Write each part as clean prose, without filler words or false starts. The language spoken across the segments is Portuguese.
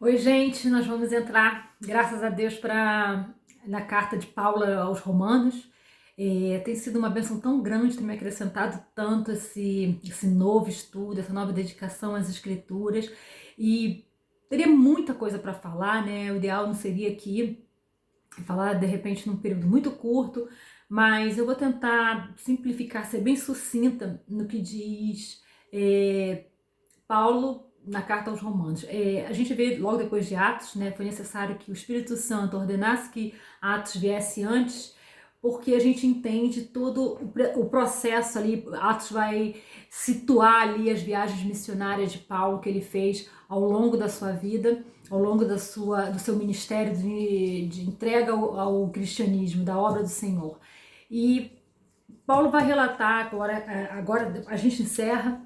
Oi, gente, nós vamos entrar, graças a Deus, na carta de Paulo aos Romanos. Tem sido uma bênção tão grande ter me acrescentado tanto esse novo estudo, essa nova dedicação às Escrituras. E teria muita coisa para falar, né? O ideal não seria aqui falar de repente num período muito curto, mas eu vou tentar simplificar, ser bem sucinta no que diz Paulo na carta aos Romanos. A gente vê logo depois de Atos, né, foi necessário que o Espírito Santo ordenasse que Atos viesse antes, porque a gente entende todo o processo ali. Atos vai situar ali as viagens missionárias de Paulo que ele fez ao longo da sua vida, ao longo do seu ministério de entrega ao cristianismo, da obra do Senhor. E Paulo vai relatar agora a gente encerra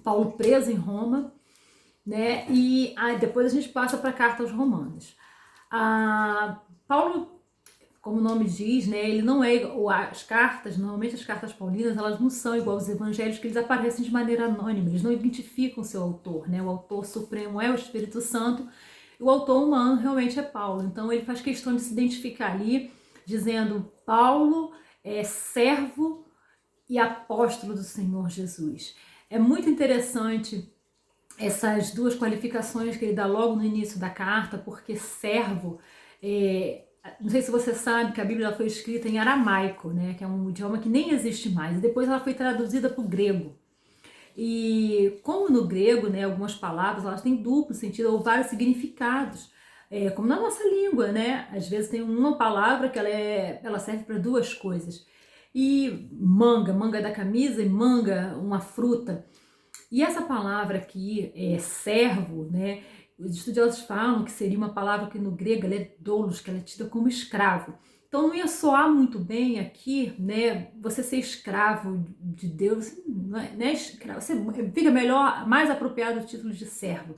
Paulo preso em Roma, né? E depois a gente passa para a carta aos Romanos. Paulo, como o nome diz, né? Ele não é as cartas, normalmente as cartas paulinas, elas não são igual aos evangelhos, que eles aparecem de maneira anônima, eles não identificam o seu autor, né? O autor supremo é o Espírito Santo, e o autor humano realmente é Paulo. Então ele faz questão de se identificar ali, dizendo: Paulo é servo e apóstolo do Senhor Jesus. É muito interessante essas duas qualificações que ele dá logo no início da carta, porque servo, não sei se você sabe que a Bíblia foi escrita em aramaico, né, que é um idioma que nem existe mais, e depois ela foi traduzida para o grego. E como no grego, né, algumas palavras elas têm duplo sentido ou vários significados, como na nossa língua, né? Às vezes tem uma palavra que ela serve para duas coisas. E manga da camisa, e manga, uma fruta. E essa palavra aqui, servo, né? Os estudiosos falam que seria uma palavra que no grego ela é doulos, que ela é tida como escravo. Então não ia soar muito bem aqui, né? Você ser escravo de Deus, não é escravo, você fica melhor, mais apropriado o título de servo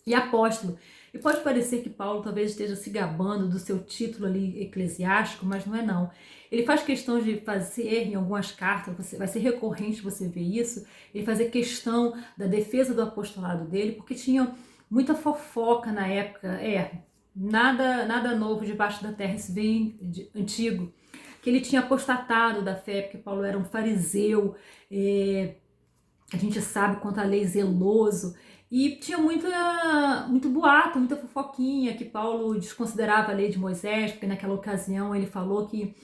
e apóstolo. E pode parecer que Paulo talvez esteja se gabando do seu título ali eclesiástico, mas não é não. Ele faz questão de fazer, em algumas cartas, vai ser recorrente você ver isso, ele fazer questão da defesa do apostolado dele, porque tinha muita fofoca na época, nada novo debaixo da terra, isso vem antigo, que ele tinha apostatado da fé, porque Paulo era um fariseu, a gente sabe quanto a lei zeloso, e tinha muito boato, muita fofoquinha, que Paulo desconsiderava a lei de Moisés, porque naquela ocasião ele falou que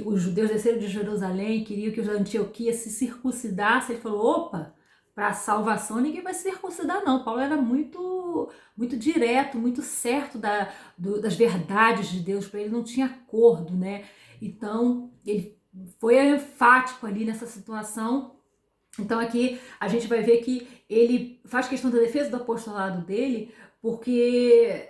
os judeus desceram de Jerusalém, queriam que os da Antioquia se circuncidassem. Ele falou: opa, para a salvação ninguém vai se circuncidar não. Paulo era muito direto, muito certo das verdades de Deus, para ele não tinha acordo, né? Então ele foi enfático ali nessa situação. Então aqui a gente vai ver que ele faz questão da defesa do apostolado dele, porque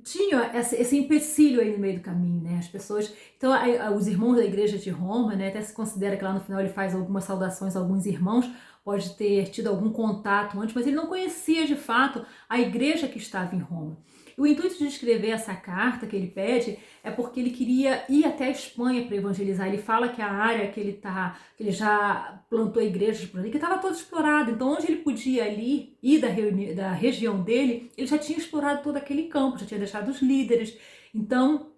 tinha esse empecilho aí no meio do caminho, né? As pessoas. Então, os irmãos da igreja de Roma, né? Até se considera que lá no final ele faz algumas saudações a alguns irmãos, pode ter tido algum contato antes, mas ele não conhecia de fato a igreja que estava em Roma. O intuito de escrever essa carta que ele pede é porque ele queria ir até a Espanha para evangelizar. Ele fala que a área que ele já plantou igrejas por ali, que estava toda explorada. Então, onde ele podia ali ir da região dele, ele já tinha explorado todo aquele campo, já tinha deixado os líderes. Então,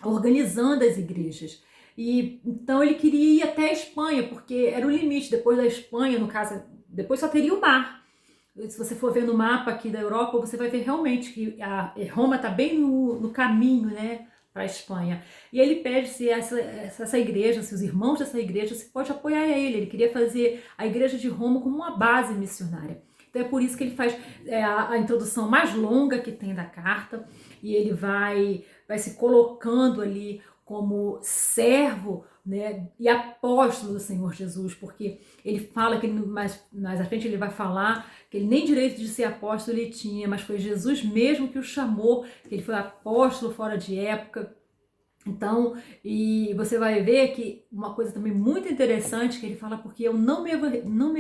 organizando as igrejas. E então ele queria ir até a Espanha, porque era o limite. Depois da Espanha, no caso, depois só teria o mar. Se você for ver no mapa aqui da Europa, você vai ver realmente que Roma está bem no caminho, né, para a Espanha. E ele pede se essa igreja, se os irmãos dessa igreja, se pode apoiar ele. Ele queria fazer a igreja de Roma como uma base missionária. Então é por isso que ele faz a introdução mais longa que tem da carta, e ele vai se colocando ali como servo, né, e apóstolo do Senhor Jesus, porque ele fala que mais à frente ele vai falar que ele nem direito de ser apóstolo ele tinha, mas foi Jesus mesmo que o chamou, que ele foi apóstolo fora de época. Então, e você vai ver que uma coisa também muito interessante que ele fala: porque eu não me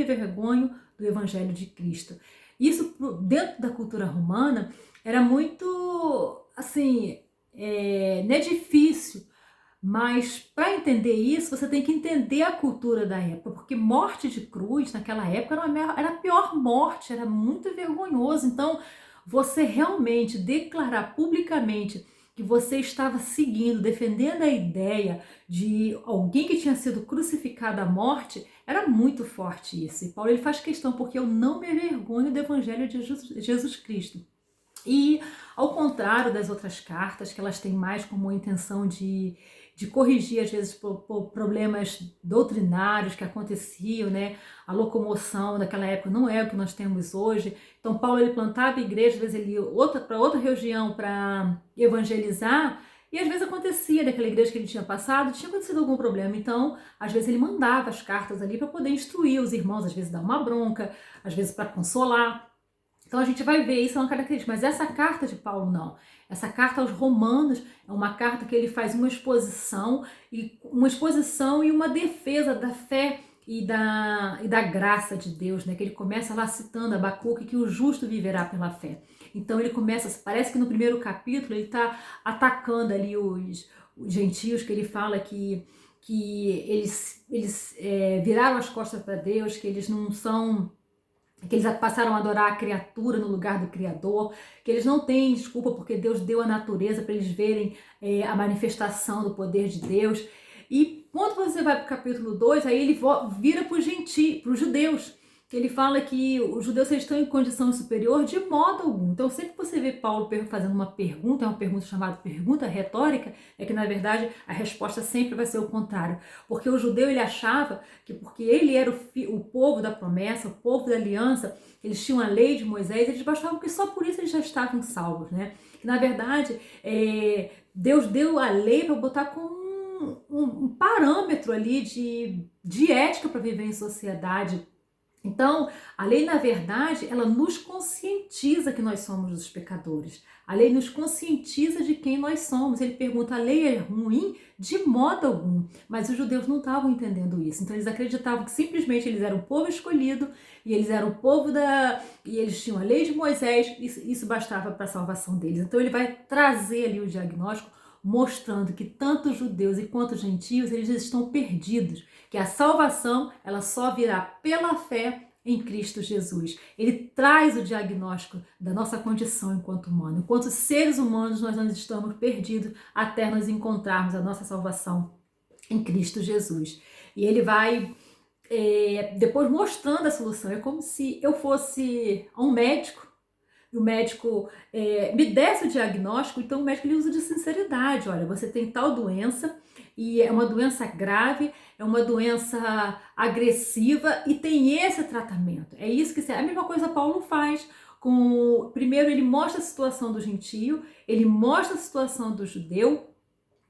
envergonho do evangelho de Cristo. Isso dentro da cultura romana era muito assim, não é difícil, mas para entender isso, você tem que entender a cultura da época, porque morte de cruz naquela época era a pior morte, era muito vergonhoso. Então, você realmente declarar publicamente que você estava seguindo, defendendo a ideia de alguém que tinha sido crucificado à morte, era muito forte isso. E Paulo ele faz questão, porque eu não me envergonho do evangelho de Jesus Cristo. E ao contrário das outras cartas, que elas têm mais como intenção de corrigir, às vezes, por problemas doutrinários que aconteciam, né? A locomoção daquela época não é o que nós temos hoje. Então, Paulo ele plantava igreja, às vezes ele ia para outra região para evangelizar, e às vezes acontecia daquela igreja que ele tinha passado, tinha acontecido algum problema. Então, às vezes ele mandava as cartas ali para poder instruir os irmãos, às vezes dar uma bronca, às vezes para consolar. Então a gente vai ver, isso é uma característica, mas essa carta de Paulo não. Essa carta aos Romanos é uma carta que ele faz uma exposição e uma defesa da fé e da graça de Deus, né? Que ele começa lá citando Abacuque que o justo viverá pela fé. Então ele começa, parece que no primeiro capítulo ele está atacando ali os gentios, que ele fala que eles viraram as costas para Deus, que eles não são, que eles passaram a adorar a criatura no lugar do Criador, que eles não têm desculpa porque Deus deu a natureza para eles verem a manifestação do poder de Deus. E quando você vai para o capítulo 2, aí ele vira para os judeus, que ele fala que os judeus estão em condição superior de modo algum. Então sempre que você vê Paulo fazendo uma pergunta, é uma pergunta chamada pergunta retórica, é que na verdade a resposta sempre vai ser o contrário. Porque o judeu ele achava que porque ele era o povo da promessa, o povo da aliança, eles tinham a lei de Moisés, eles achavam que só por isso eles já estavam salvos, né? Que na verdade Deus deu a lei para botar como um parâmetro ali de ética para viver em sociedade. Então, a lei, na verdade, ela nos conscientiza que nós somos os pecadores. A lei nos conscientiza de quem nós somos. Ele pergunta, a lei é ruim? De modo algum. Mas os judeus não estavam entendendo isso. Então, eles acreditavam que simplesmente eles eram o povo escolhido e eles eram o povo e eles tinham a lei de Moisés, isso bastava para a salvação deles. Então, ele vai trazer ali o diagnóstico, mostrando que tanto os judeus quanto os gentios, eles estão perdidos, que a salvação ela só virá pela fé em Cristo Jesus. Ele traz o diagnóstico da nossa condição enquanto humano. Enquanto seres humanos, nós estamos perdidos até nós encontrarmos a nossa salvação em Cristo Jesus. E ele vai depois mostrando a solução. É como se eu fosse a um médico, o médico me desse o diagnóstico, então o médico ele usa de sinceridade. Olha, você tem tal doença e é uma doença grave, é uma doença agressiva e tem esse tratamento. É isso que a mesma coisa Paulo faz. Primeiro ele mostra a situação do gentio, ele mostra a situação do judeu.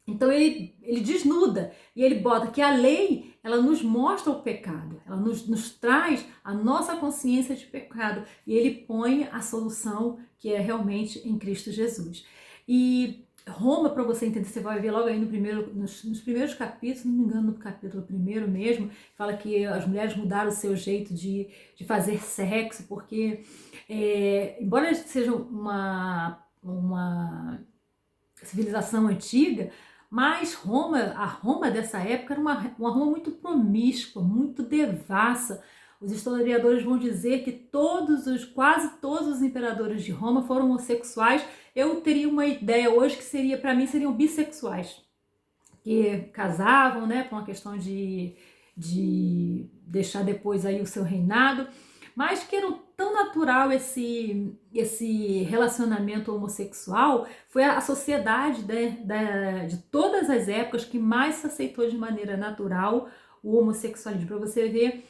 Então ele desnuda e ele bota que a lei ela nos mostra o pecado, ela nos traz a nossa consciência de pecado e ele põe a solução que é realmente em Cristo Jesus. E Roma, para você entender, você vai ver logo aí nos primeiros capítulos, não me engano, no capítulo 1 mesmo, fala que as mulheres mudaram o seu jeito de fazer sexo, porque embora seja uma civilização antiga, mas a Roma dessa época era uma Roma muito promíscua, muito devassa. Os historiadores vão dizer que quase todos os imperadores de Roma foram homossexuais. Eu teria uma ideia hoje que para mim, seriam bissexuais, que casavam, né, por uma questão de deixar depois aí o seu reinado, mas que era tão natural esse relacionamento homossexual, foi a sociedade de todas as épocas que mais se aceitou de maneira natural o homossexualismo. Para você ver,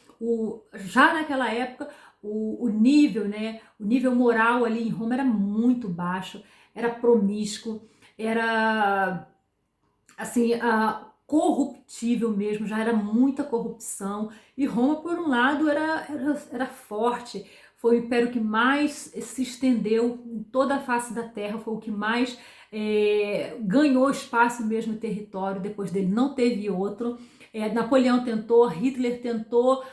já naquela época, o nível, né, o nível moral ali em Roma era muito baixo, era promíscuo, era assim, corruptível mesmo, já era muita corrupção. E Roma, por um lado, era forte, foi o império que mais se estendeu em toda a face da terra, foi o que mais ganhou espaço mesmo no território. Depois dele não teve outro. Napoleão tentou, Hitler tentou,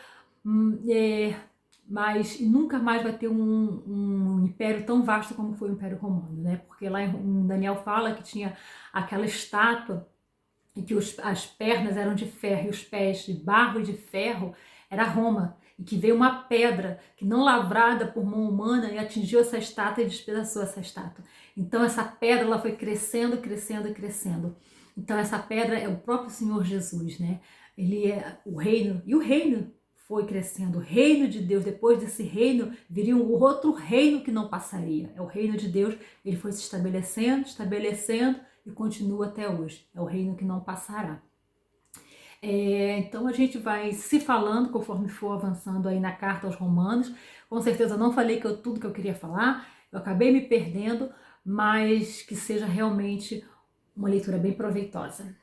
mas nunca mais vai ter um império tão vasto como foi o Império Romano, né? Porque lá em Daniel fala que tinha aquela estátua e que as pernas eram de ferro e os pés de barro e de ferro, era Roma. e que veio uma pedra que não lavrada por mão humana e atingiu essa estátua e despedaçou essa estátua. Então essa pedra ela foi crescendo, crescendo, crescendo. Então essa pedra é o próprio Senhor Jesus, né? Ele é o reino, e o reino foi crescendo, o reino de Deus. Depois desse reino viria um outro reino que não passaria. É o reino de Deus, ele foi se estabelecendo, estabelecendo e continua até hoje. É o reino que não passará. Então a gente vai se falando conforme for avançando aí na carta aos Romanos. Com certeza não falei tudo que eu queria falar, eu acabei me perdendo, mas que seja realmente uma leitura bem proveitosa.